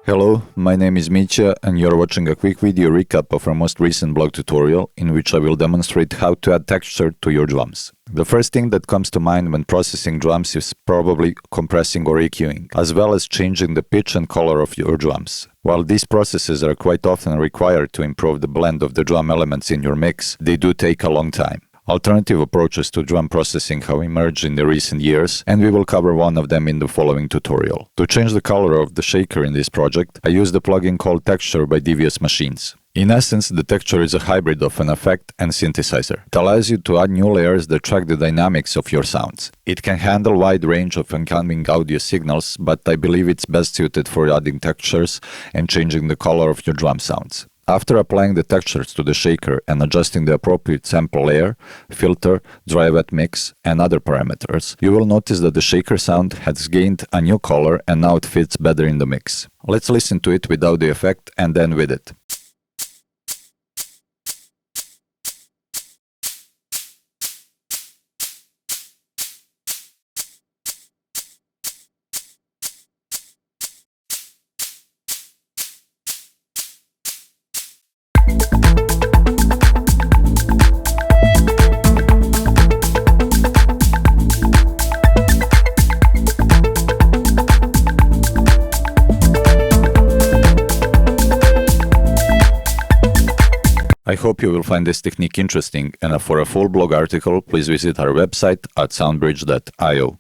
Hello, my name is Mitya and you're watching a quick video recap of our most recent blog tutorial in which I will demonstrate how to add texture to your drums. The first thing that comes to mind when processing drums is probably compressing or EQing, as well as changing the pitch and color of your drums. While these processes are quite often required to improve the blend of the drum elements in your mix, they do take a long time. Alternative approaches to drum processing have emerged in the recent years, and we will cover one of them in the following tutorial. To change the color of the shaker in this project, I use the plugin called Texture by Devious Machines. In essence, the texture is a hybrid of an effect and synthesizer. It allows you to add new layers that track the dynamics of your sounds. It can handle a wide range of incoming audio signals, but I believe it's best suited for adding textures and changing the color of your drum sounds. After applying the textures to the shaker and adjusting the appropriate sample layer, filter, dry wet mix, and other parameters, you will notice that the shaker sound has gained a new color and now it fits better in the mix. Let's listen to it without the effect and then with it. I hope you will find this technique interesting, and for a full blog article, please visit our website at soundbridge.io.